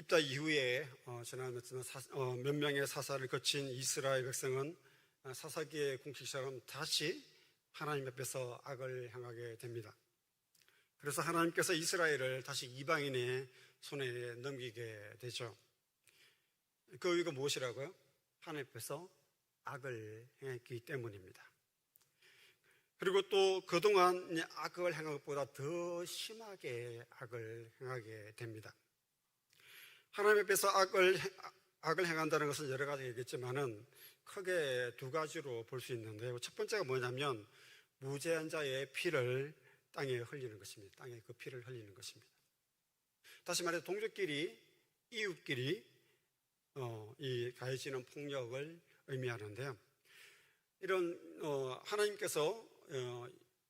입다 이후에 지난 몇 명의 사사를 거친 이스라엘 백성은 사사기의 공식처럼 다시 하나님 앞에서 악을 행하게 됩니다. 그래서 하나님께서 이스라엘을 다시 이방인의 손에 넘기게 되죠. 그 이유가 무엇이라고요? 하나님 앞에서 악을 행했기 때문입니다. 그리고 또 그동안 악을 행한 것보다 더 심하게 악을 행하게 됩니다. 하나님 앞에서 악을 행한다는 것은 여러 가지겠지만은 크게 두 가지로 볼 수 있는데요. 첫 번째가 뭐냐면 무죄한 자의 피를 땅에 흘리는 것입니다. 땅에 그 피를 흘리는 것입니다. 다시 말해서 동족끼리, 이웃끼리 이 가해지는 폭력을 의미하는데요. 이런 하나님께서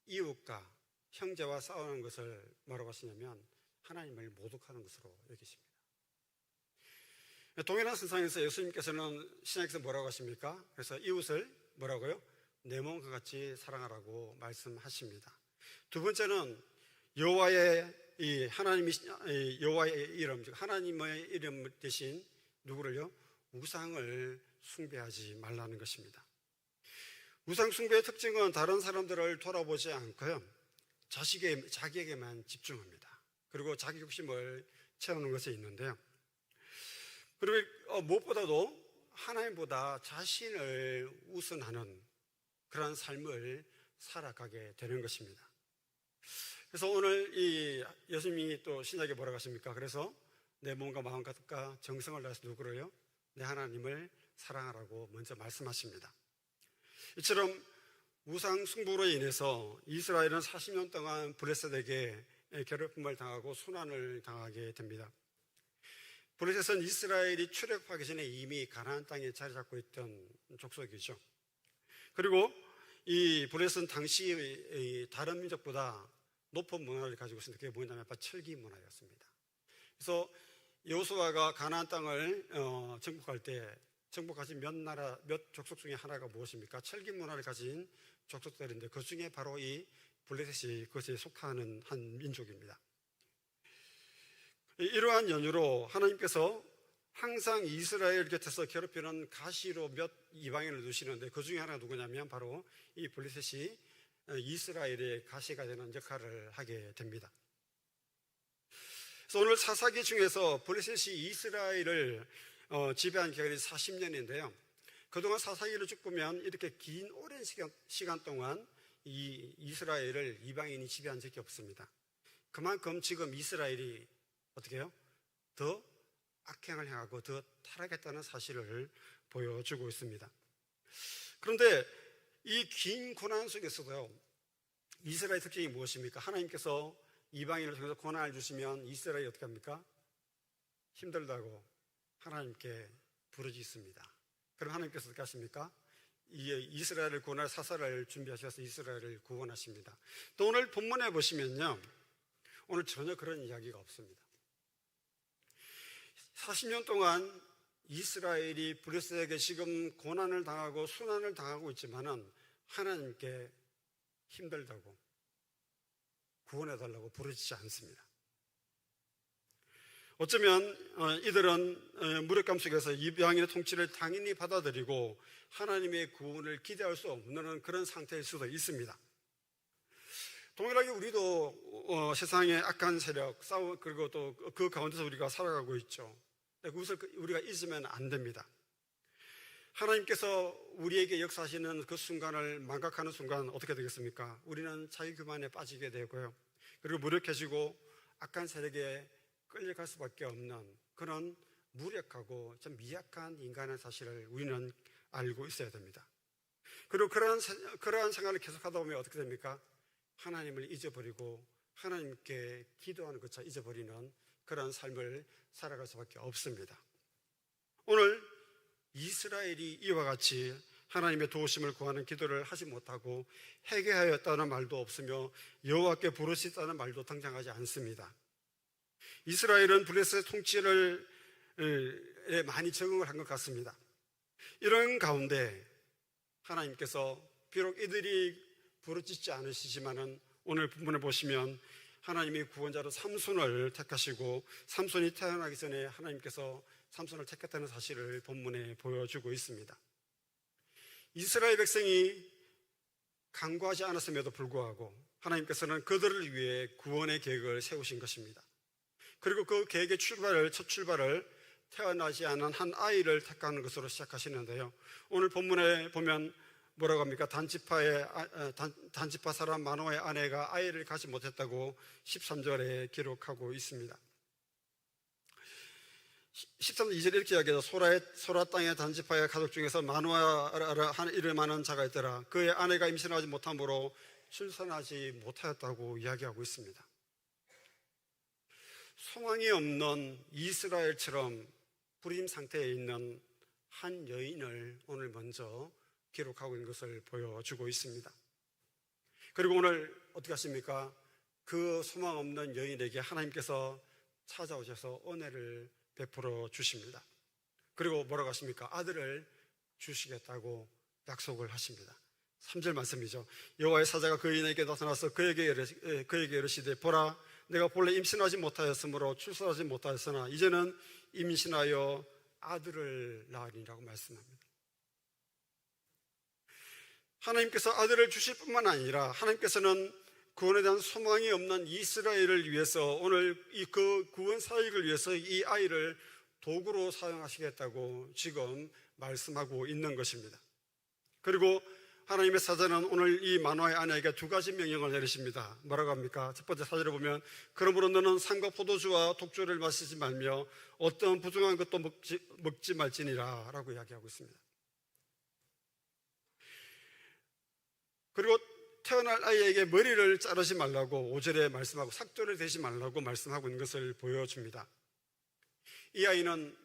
이웃과 형제와 싸우는 것을 뭐라고 하시냐면 하나님을 모독하는 것으로 여기십니다. 동일한 선상에서 예수님께서는 신약에서 뭐라고 하십니까? 그래서 이웃을 뭐라고요? 내 몸과 같이 사랑하라고 말씀하십니다. 두 번째는 여호와의 이름, 즉 하나님의 이름 대신 누구를요? 우상을 숭배하지 말라는 것입니다. 우상 숭배의 특징은 다른 사람들을 돌아보지 않고요, 자기에게만 집중합니다. 그리고 자기 욕심을 채우는 것에 있는데요. 그리고 무엇보다도 하나님보다 자신을 우선하는 그런 삶을 살아가게 되는 것입니다. 그래서 오늘 이 예수님이 또 신약에 뭐라고 하십니까? 그래서 내 몸과 마음과 정성을 다해서 누구를요? 내 하나님을 사랑하라고 먼저 말씀하십니다. 이처럼 우상 숭배로 인해서 이스라엘은 40년 동안 블레셋에게 괴롭힘을 당하고 순환을 당하게 됩니다. 블레셋은 이스라엘이 출애굽하기 전에 이미 가나안 땅에 자리 잡고 있던 족속이죠. 그리고 이 블레셋은 당시 다른 민족보다 높은 문화를 가지고 있었는데 그게 뭐냐면 철기 문화였습니다. 그래서 여호수아가 가나안 땅을 정복할 때 정복하신 몇 족속 중에 하나가 무엇입니까? 철기 문화를 가진 족속들인데 그 중에 바로 이 블레셋이 그것에 속하는 한 민족입니다. 이러한 연유로 하나님께서 항상 이스라엘 곁에서 괴롭히는 가시로 몇 이방인을 두시는데 그 중에 하나가 누구냐면 바로 이 블레셋이 이스라엘의 가시가 되는 역할을 하게 됩니다. 그래서 오늘 사사기 중에서 블레셋이 이스라엘을 지배한 기간이 40년인데요. 그동안 사사기를 쭉 보면 이렇게 긴 오랜 시간 동안 이 이스라엘을 이방인이 지배한 적이 없습니다. 그만큼 지금 이스라엘이 어떻게 해요? 더 악행을 행하고 더 타락했다는 사실을 보여주고 있습니다. 그런데 이 긴 고난 속에서도요, 이스라엘의 특징이 무엇입니까? 하나님께서 이방인을 통해서 고난을 주시면 이스라엘이 어떻게 합니까? 힘들다고 하나님께 부르짖습니다. 그럼 하나님께서 어떻게 하십니까? 이스라엘을 구원할 사사를 준비하셔서 이스라엘을 구원하십니다. 또 오늘 본문에 보시면요, 오늘 전혀 그런 이야기가 없습니다. 40년 동안 이스라엘이 블레셋에게 지금 고난을 당하고 순환을 당하고 있지만은 하나님께 힘들다고 구원해달라고 부르짖지 않습니다. 어쩌면 이들은 무력감 속에서 이방인의 통치를 당연히 받아들이고 하나님의 구원을 기대할 수 없는 그런 상태일 수도 있습니다. 동일하게 우리도 세상의 악한 세력, 그리고 또 그 가운데서 우리가 살아가고 있죠. 그것을 우리가 잊으면 안 됩니다. 하나님께서 우리에게 역사하시는 그 순간을 망각하는 순간 어떻게 되겠습니까? 우리는 자기 교만에 빠지게 되고요. 그리고 무력해지고 악한 세력에 끌려갈 수밖에 없는 그런 무력하고 좀 미약한 인간의 사실을 우리는 알고 있어야 됩니다. 그리고 그러한 생활을 계속하다 보면 어떻게 됩니까? 하나님을 잊어버리고 하나님께 기도하는 것을 잊어버리는 그런 삶을 살아갈 수밖에 없습니다. 오늘 이스라엘이 이와 같이 하나님의 도우심을 구하는 기도를 하지 못하고 회개하였다는 말도 없으며 여호와께 부르짖다는 말도 등장하지 않습니다. 이스라엘은 블레셋 통치를 많이 적응을 한 것 같습니다. 이런 가운데 하나님께서 비록 이들이 부르짖지 않으시지만은 오늘 본문에 보시면 하나님이 구원자로 삼손을 택하시고 삼손이 태어나기 전에 하나님께서 삼손을 택했다는 사실을 본문에 보여주고 있습니다. 이스라엘 백성이 간구하지 않았음에도 불구하고 하나님께서는 그들을 위해 구원의 계획을 세우신 것입니다. 그리고 그 계획의 첫 출발을 태어나지 않은 한 아이를 택하는 것으로 시작하시는데요. 오늘 본문에 보면 뭐라고 합니까? 단지파 사람 마노아의 아내가 아이를 갖지 못했다고 13절에 기록하고 있습니다. 13절 2절 이렇게 이야기해서 소라 땅의 단지파의 가족 중에서 마노아라 하는 이름하는 자가 있더라. 그의 아내가 임신하지 못함으로 출산하지 못하였다고 이야기하고 있습니다. 소망이 없는 이스라엘처럼 불임 상태에 있는 한 여인을 오늘 먼저 기록하고 있는 것을 보여주고 있습니다. 그리고 오늘 어떻게 하십니까? 그 소망 없는 여인에게 하나님께서 찾아오셔서 은혜를 베풀어 주십니다. 그리고 뭐라고 하십니까? 아들을 주시겠다고 약속을 하십니다. 3절 말씀이죠. 여호와의 사자가 그 여인에게 나타나서 그에게 이르시되 보라, 내가 본래 임신하지 못하였으므로 출산하지 못하였으나 이제는 임신하여 아들을 낳으리라고 말씀합니다. 하나님께서 아들을 주실 뿐만 아니라 하나님께서는 구원에 대한 소망이 없는 이스라엘을 위해서 오늘 그 구원 사역을 위해서 이 아이를 도구로 사용하시겠다고 지금 말씀하고 있는 것입니다. 그리고 하나님의 사자는 오늘 이 마노아의 아내에게 두 가지 명령을 내리십니다. 뭐라고 합니까? 첫 번째 사절에 보면 그러므로 너는 산과 포도주와 독주를 마시지 말며 어떤 부정한 것도 먹지 말지니라 라고 이야기하고 있습니다. 그리고 태어날 아이에게 머리를 자르지 말라고 5절에 말씀하고 삭도를 대지 말라고 말씀하고 있는 것을 보여줍니다. 이 아이는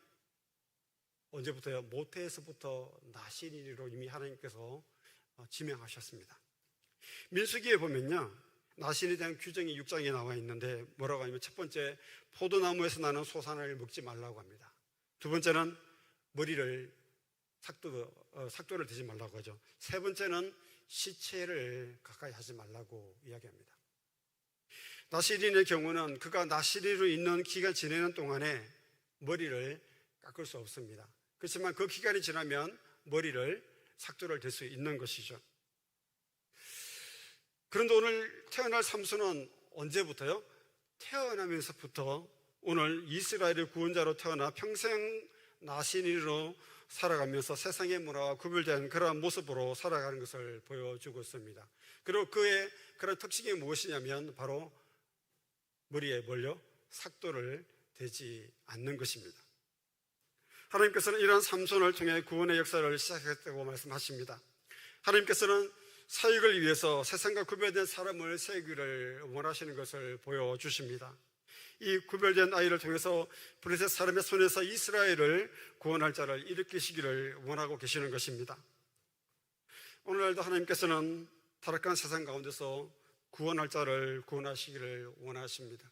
언제부터요? 모태에서부터 나시린이로 이미 하나님께서 지명하셨습니다. 민수기에 보면요, 나신에 대한 규정이 6장에 나와 있는데 뭐라고 하냐면 첫 번째, 포도나무에서 나는 소산을 먹지 말라고 합니다. 두 번째는 머리를 삭도를 대지 말라고 하죠. 세 번째는 시체를 가까이 하지 말라고 이야기합니다. 나시린의 경우는 그가 나시린으로 있는 기간 지내는 동안에 머리를 깎을 수 없습니다. 그렇지만 그 기간이 지나면 머리를 삭도를 댈 수 있는 것이죠. 그런데 오늘 태어날 삼손은 언제부터요? 태어나면서부터 오늘 이스라엘의 구원자로 태어나 평생 나시린으로 살아가면서 세상의 문화와 구별된 그러한 모습으로 살아가는 것을 보여주고 있습니다. 그리고 그의 그런 특징이 무엇이냐면 바로 머리에 삭도를 대지 않는 것입니다. 하나님께서는 이러한 삼손을 통해 구원의 역사를 시작했다고 말씀하십니다. 하나님께서는 사역을 위해서 세상과 구별된 사람을 세우기를 원하시는 것을 보여주십니다. 이 구별된 아이를 통해서 블레셋 사람의 손에서 이스라엘을 구원할 자를 일으키시기를 원하고 계시는 것입니다. 오늘날도 하나님께서는 타락한 세상 가운데서 구원할 자를 구원하시기를 원하십니다.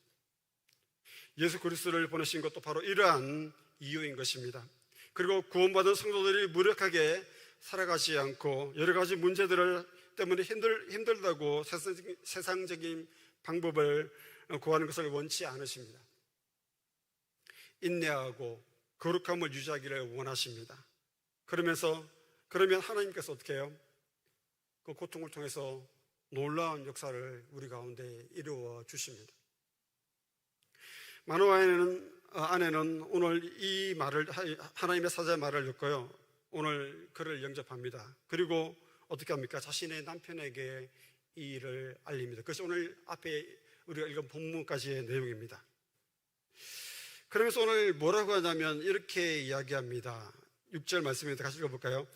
예수 그리스도를 보내신 것도 바로 이러한 이유인 것입니다. 그리고 구원받은 성도들이 무력하게 살아가지 않고 여러 가지 문제들 때문에 힘들다고 세상적인 방법을 구하는 것을 원치 않으십니다. 인내하고 거룩함을 유지하기를 원하십니다. 그러면 하나님께서 어떻게 해요? 그 고통을 통해서 놀라운 역사를 우리 가운데 이루어 주십니다. 마노아의 아내는 오늘 이 말을, 하나님의 사자의 말을 듣고요, 오늘 그를 영접합니다. 그리고 어떻게 합니까? 자신의 남편에게 이 일을 알립니다. 그것이 오늘 앞에 우리가 읽은 본문까지의 내용입니다. 그러면서 오늘 뭐라고 하냐면 이렇게 이야기합니다. 6절 말씀입니다. 같이 읽어볼까요?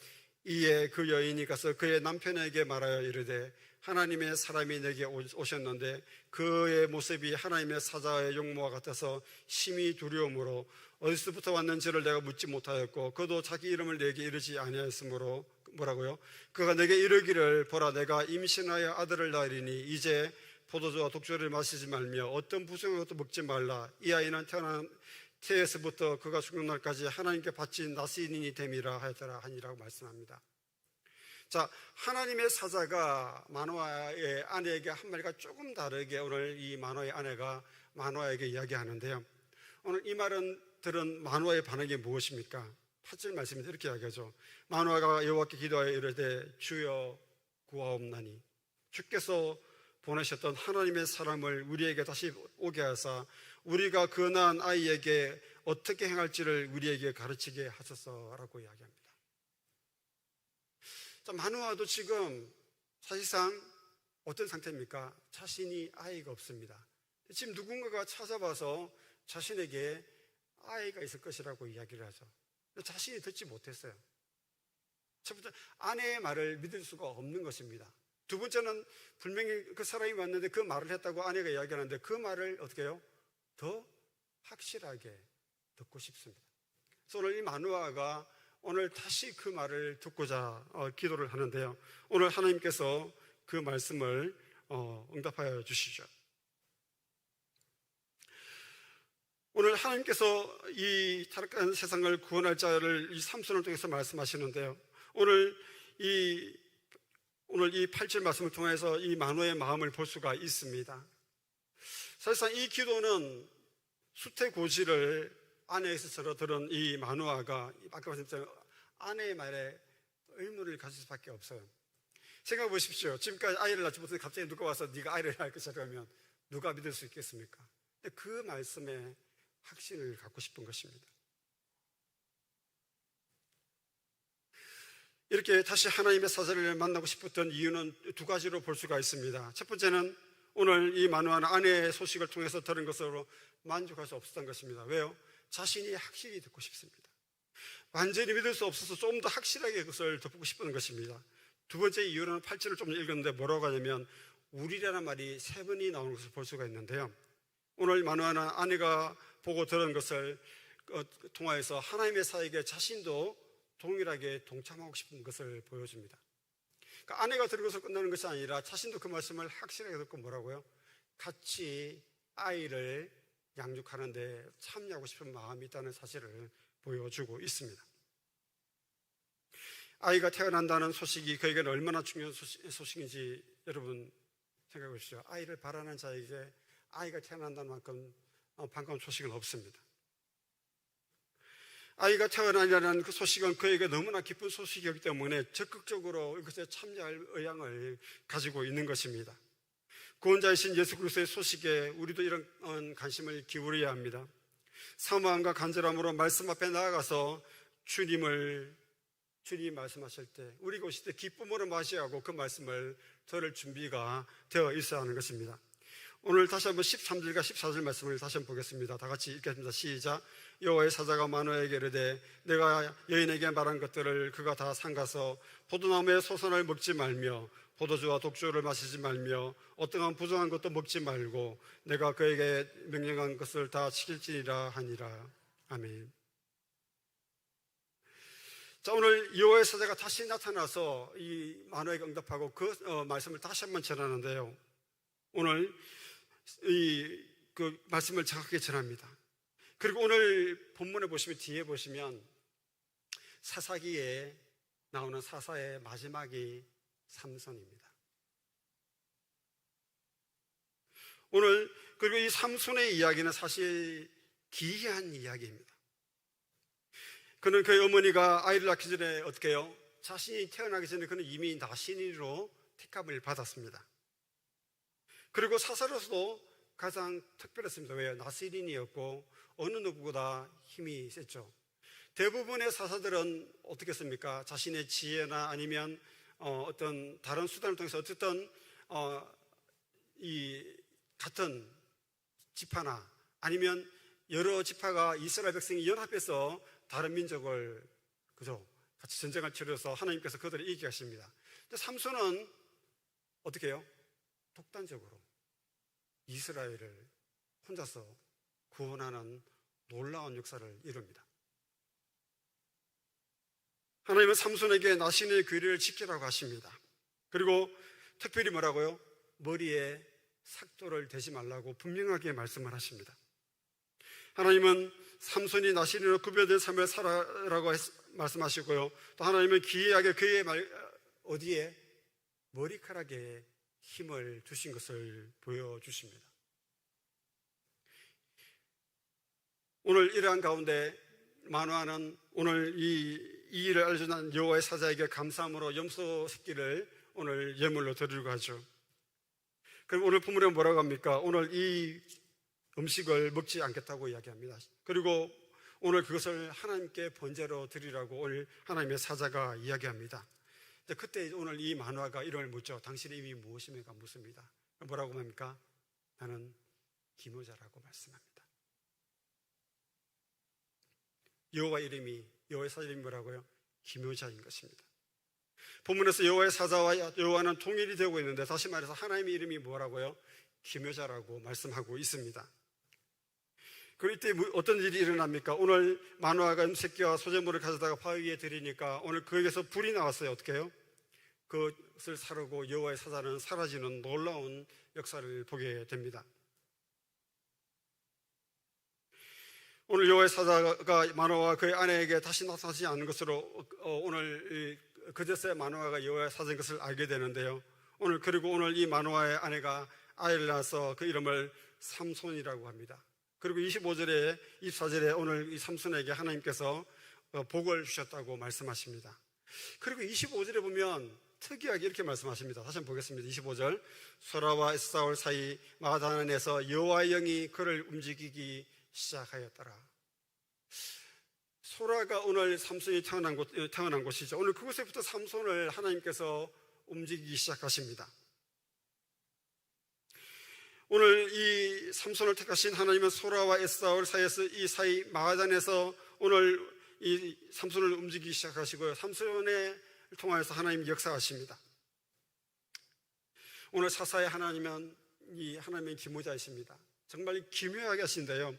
이에 그 여인이 가서 그의 남편에게 말하여 이르되 하나님의 사람이 내게 오셨는데 그의 모습이 하나님의 사자의 용모와 같아서 심히 두려움으로 어디서부터 왔는지를 내가 묻지 못하였고 그도 자기 이름을 내게 이르지 아니하였으므로 뭐라고요? 그가 내게 이르기를 보라, 내가 임신하여 아들을 낳으리니 이제 포도주와 독주를 마시지 말며 어떤 부정한 것도 먹지 말라. 이 아이는 태어난 태에서부터 그가 죽는 날까지 하나님께 바친 나시린이 됨이라 하였더라 하니라고 말씀합니다. 자, 하나님의 사자가 마노아의 아내에게 한 말과 조금 다르게 오늘 이 마노아의 아내가 마노아에게 이야기하는데요. 오늘 이 말은 들은 마노아의 반응이 무엇입니까? 8절 말씀이 이렇게 이야기하죠. 마노아가 여호와께 기도하여 이르되 주여 구하옵나니 주께서 보내셨던 하나님의 사람을 우리에게 다시 오게 하사 우리가 그 낳은 아이에게 어떻게 행할지를 우리에게 가르치게 하소서라고 이야기합니다. 자, 마노아도 지금 사실상 어떤 상태입니까? 자신이 아이가 없습니다. 지금 누군가가 찾아와서 자신에게 아이가 있을 것이라고 이야기를 하죠. 자신이 듣지 못했어요. 첫 번째, 아내의 말을 믿을 수가 없는 것입니다. 두 번째는 분명히 그 사람이 왔는데 그 말을 했다고 아내가 이야기하는데 그 말을 어떻게 해요? 더 확실하게 듣고 싶습니다. 그래서 오늘 이 마노아가 오늘 다시 그 말을 듣고자 기도를 하는데요. 오늘 하나님께서 그 말씀을 응답하여 주시죠. 오늘 하나님께서 이 타락한 세상을 구원할 자를 이 삼손을 통해서 말씀하시는데요. 오늘 이 8절 말씀을 통해서 이 마노아의 마음을 볼 수가 있습니다. 사실상 이 기도는 수태고지를 아내에서 들은 이 마노아가 아까 말씀드린 아내의 말에 의문을 가질 수밖에 없어요. 생각해 보십시오. 지금까지 아이를 낳지 못했는데 갑자기 누가 와서 네가 아이를 낳을 것이라 그러면 누가 믿을 수 있겠습니까? 근데 그 말씀에 확신을 갖고 싶은 것입니다. 이렇게 다시 하나님의 사자를 만나고 싶었던 이유는 두 가지로 볼 수가 있습니다. 첫 번째는 오늘 이 마노아는 아내의 소식을 통해서 들은 것으로 만족할 수 없었던 것입니다. 왜요? 자신이 확실히 듣고 싶습니다. 완전히 믿을 수 없어서 좀 더 확실하게 그것을 덮고 싶은 것입니다. 두 번째 이유는 8절을 좀 읽었는데 뭐라고 하냐면 우리라는 말이 3번이 나오는 것을 볼 수가 있는데요. 오늘 마노아는 아내가 보고 들은 것을 통하여서 하나님의 사역에 자신도 동일하게 동참하고 싶은 것을 보여줍니다. 그러니까 아내가 들은 것을 끝나는 것이 아니라 자신도 그 말씀을 확실하게 듣고 뭐라고요? 같이 아이를 양육하는데 참여하고 싶은 마음이 있다는 사실을 보여주고 있습니다. 아이가 태어난다는 소식이 그에게는 얼마나 중요한 소식인지 여러분 생각해 보십시오. 아이를 바라는 자에게 아이가 태어난다는 만큼 반가운 소식은 없습니다. 아이가 태어나려는 그 소식은 그에게 너무나 기쁜 소식이기 때문에 적극적으로 이것에 참여할 의향을 가지고 있는 것입니다. 구원자이신 예수 그리스도의 소식에 우리도 이런 관심을 기울여야 합니다. 사모함과 간절함으로 말씀 앞에 나아가서 주님이 말씀하실 때 우리가 오실 때 기쁨으로 맞이하고 그 말씀을 들을 준비가 되어 있어야 하는 것입니다. 오늘 다시 한번 13절과 14절 말씀을 다시 한번 보겠습니다. 다 같이 읽겠습니다. 시작. 여호와의 사자가 마노아에게 이르되 내가 여인에게 말한 것들을 그가 다 삼가서 포도나무의 소선을 먹지 말며 포도주와 독주를 마시지 말며 어떠한 부정한 것도 먹지 말고 내가 그에게 명령한 것을 다 지킬지니라 하니라. 아멘. 자, 오늘 여호와의 사자가 다시 나타나서 이 마노아에게 응답하고 그 말씀을 다시 한번 전하는데요. 오늘 그 말씀을 정확하게 전합니다. 그리고 오늘 본문에 보시면 뒤에 보시면 사사기에 나오는 사사의 마지막이 삼손입니다. 오늘 그리고 이 삼손의 이야기는 사실 기이한 이야기입니다. 그는 그의 어머니가 아이를 낳기 전에 어떻게 해요? 자신이 태어나기 전에 그는 이미 나신인으로 택함을 받았습니다. 그리고 사사로서도 가장 특별했습니다. 왜요? 나신인이었고 어느 누구보다 힘이 셌죠. 대부분의 사사들은 어떻게 했습니까? 자신의 지혜나 아니면 어떤 다른 수단을 통해서 어쨌든 이 같은 지파나 아니면 여러 지파가 이스라엘 백성이 연합해서 다른 민족을 그죠? 같이 전쟁을 치러서 하나님께서 그들을 이기게 하십니다. 근데 삼손은 어떻게 해요? 독단적으로 이스라엘을 혼자서 구원하는 놀라운 역사를 이룹니다. 하나님은 삼손에게 나신의 규례를 지키라고 하십니다. 그리고 특별히 뭐라고요? 머리에 삭도를 대지 말라고 분명하게 말씀을 하십니다. 하나님은 삼손이 나신으로 구별된 삶을 살아라고 말씀하시고요. 또 하나님은 기이하게 그의 어디에? 머리카락에 힘을 주신 것을 보여주십니다. 오늘 이러한 가운데 만화는 오늘 이 일을 알려준 여호와의 사자에게 감사함으로 염소 새끼를 오늘 예물로 드리려고 하죠. 그럼 오늘 본문에 뭐라고 합니까? 오늘 이 음식을 먹지 않겠다고 이야기합니다. 그리고 오늘 그것을 하나님께 번제로 드리라고 오늘 하나님의 사자가 이야기합니다. 그때 오늘 이 만화가 이름을 묻죠. 당신의 이름이 무엇입니까? 묻습니다. 뭐라고 합니까? 나는 기묘자라고 말씀합니다. 여호와의 사자 이름이 뭐라고요? 기묘자인 것입니다. 본문에서 여호와의 사자와 여호와는 통일이 되고 있는데, 다시 말해서 하나님의 이름이 뭐라고요? 기묘자라고 말씀하고 있습니다. 그리고 이때 어떤 일이 일어납니까? 오늘 마노아가 새끼와 소재물을 가져다가 바위 위에 들이니까 오늘 그에게서 불이 나왔어요. 어떻게 해요? 그것을 사르고 여호와의 사자는 사라지는 놀라운 역사를 보게 됩니다. 오늘 여호와의 사자가 마노아와 그의 아내에게 다시 나타나지 않는 것으로 오늘 그제서야 마노아가 여호와의 사자인 것을 알게 되는데요. 그리고 오늘 이 마노아의 아내가 아이를 낳아서 그 이름을 삼손이라고 합니다. 그리고 25절에 24절에 오늘 이 삼손에게 하나님께서 복을 주셨다고 말씀하십니다. 그리고 25절에 보면 특이하게 이렇게 말씀하십니다. 다시 한번 보겠습니다. 25절, 소라와 에사올 사이 마다난에서 여호와의 영이 그를 움직이기 시작하였더라. 소라가 오늘 삼손이 태어난 곳이죠. 오늘 그곳에부터 삼손을 하나님께서 움직이기 시작하십니다. 오늘 이 삼손을 택하신 하나님은 소라와 에사올 사이에서 이 사이 마다난에서 오늘 이 삼손을 움직이기 시작하시고요. 삼손을 통하여서 하나님이 역사하십니다. 오늘 사사의 하나님은 이 하나님의 기묘자이십니다. 정말 기묘하게 하신데요.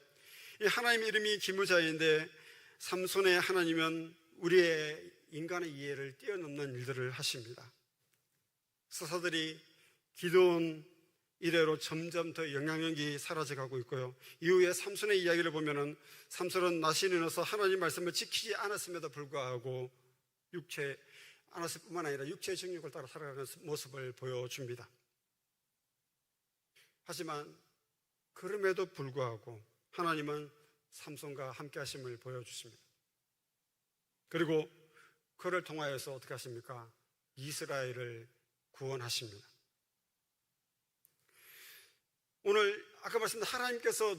이 하나님의 이름이 기묘자인데 삼손의 하나님은 우리의 인간의 이해를 뛰어넘는 일들을 하십니다. 사사들이 기도원 이래로 점점 더 영향력이 사라져가고 있고요. 이후에 삼손의 이야기를 보면은 삼손은 낯이 늘어서 하나님 말씀을 지키지 않았음에도 불구하고 않았을 뿐만 아니라 육체의 정욕을 따라 살아가는 모습을 보여줍니다. 하지만 그럼에도 불구하고 하나님은 삼손과 함께 하심을 보여주십니다. 그리고 그를 통하여서 어떻게 하십니까? 이스라엘을 구원하십니다. 오늘 아까 말씀드린 하나님께서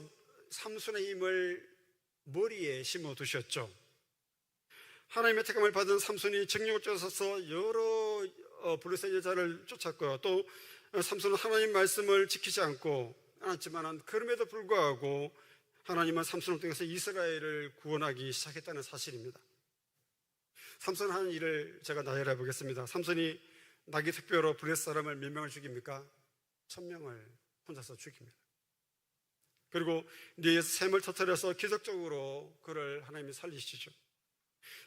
삼손의 힘을 머리에 심어 두셨죠. 하나님의 택함을 받은 삼손이 정욕을 쫓아서 여러 블레셋 여자를 쫓았고요. 또 삼손은 하나님 말씀을 지키지 않았지만 그럼에도 불구하고 하나님은 삼손을 통해서 이스라엘을 구원하기 시작했다는 사실입니다. 삼손 하는 일을 제가 나열해 보겠습니다. 삼손이 나귀 택배로 블레셋 사람을 몇 명을 죽입니까? 1000명을 혼자서 죽입니다. 그리고 이제 샘을 터뜨려서 기적적으로 그를 하나님이 살리시죠.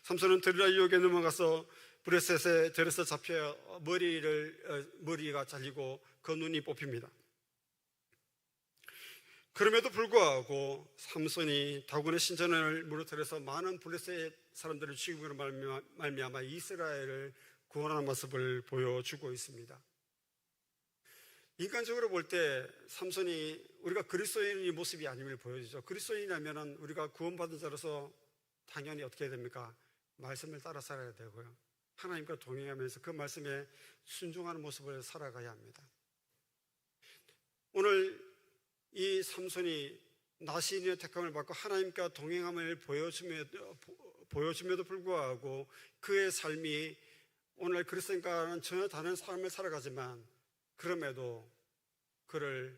삼손은 들라 유혹에 넘어가서 브레셋에 들에서 잡혀 머리가 잘리고 그 눈이 뽑힙니다. 그럼에도 불구하고 삼손이 다곤의 신전을 무너뜨려서 많은 블레셋 사람들을 죽임으로 말미암아 이스라엘을 구원하는 모습을 보여주고 있습니다. 인간적으로 볼 때 삼손이 우리가 그리스도인의 모습이 아님을 보여주죠. 그리스도인이라면 우리가 구원받은 자로서 당연히 어떻게 해야 됩니까? 말씀을 따라 살아야 되고요. 하나님과 동행하면서 그 말씀에 순종하는 모습을 살아가야 합니다. 오늘 이 삼손이 나시인의 택함을 받고 하나님과 동행함을 보여줌에도 불구하고 그의 삶이 오늘 그리스도인과는 전혀 다른 삶을 살아가지만 그럼에도 그를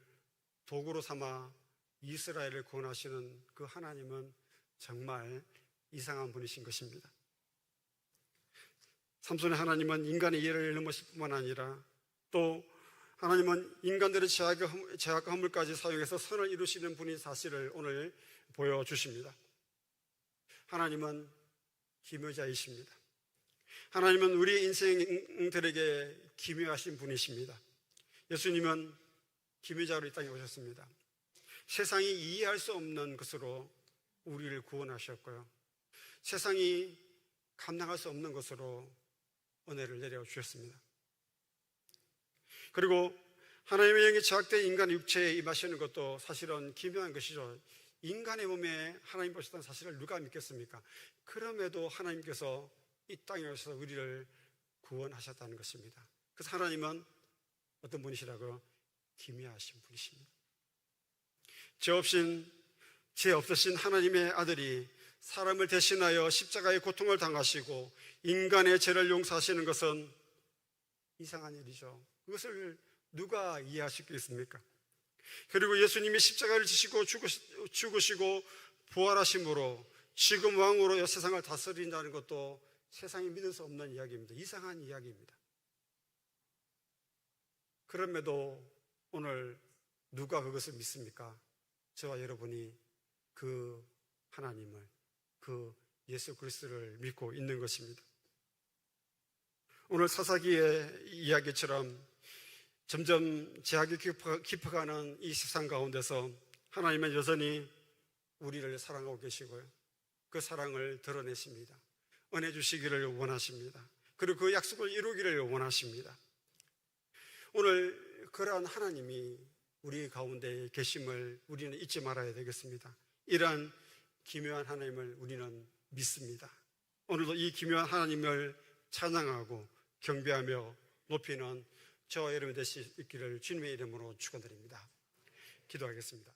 도구로 삼아 이스라엘을 구원하시는 그 하나님은 정말 이상한 분이신 것입니다. 삼손의 하나님은 인간의 이해를 넘으실 뿐만 아니라 또 하나님은 인간들의 죄악과 허물까지 사용해서 선을 이루시는 분인 사실을 오늘 보여주십니다. 하나님은 기묘자이십니다. 하나님은 우리의 인생들에게 기묘하신 분이십니다. 예수님은 기묘자로 이 땅에 오셨습니다. 세상이 이해할 수 없는 것으로 우리를 구원하셨고요. 세상이 감당할 수 없는 것으로 은혜를 내려주셨습니다. 그리고 하나님의 영이 제약된 인간의 육체에 임하시는 것도 사실은 기묘한 것이죠. 인간의 몸에 하나님 보시던 사실을 누가 믿겠습니까? 그럼에도 하나님께서 이 땅에 오셔서 우리를 구원하셨다는 것입니다. 그래서 하나님은 어떤 분이시라고? 기묘하신 분이십니다. 죄 없으신 하나님의 아들이 사람을 대신하여 십자가의 고통을 당하시고 인간의 죄를 용서하시는 것은 이상한 일이죠. 그것을 누가 이해하시겠습니까? 그리고 예수님이 십자가를 지시고 죽으시고 부활하심으로 지금 왕으로 이 세상을 다스린다는 것도 세상이 믿을 수 없는 이야기입니다. 이상한 이야기입니다. 그럼에도 오늘 누가 그것을 믿습니까? 저와 여러분이 그 하나님을, 그 예수 그리스도를 믿고 있는 것입니다. 오늘 사사기의 이야기처럼 점점 죄악이 깊어가는 이 세상 가운데서 하나님은 여전히 우리를 사랑하고 계시고요, 그 사랑을 드러내십니다. 은혜 주시기를 원하십니다. 그리고 그 약속을 이루기를 원하십니다. 오늘 그러한 하나님이 우리 가운데 계심을 우리는 잊지 말아야 되겠습니다. 이러한 기묘한 하나님을 우리는 믿습니다. 오늘도 이 기묘한 하나님을 찬양하고 경배하며 높이는 저와 여러분 되시기를 주님의 이름으로 축원드립니다. 기도하겠습니다.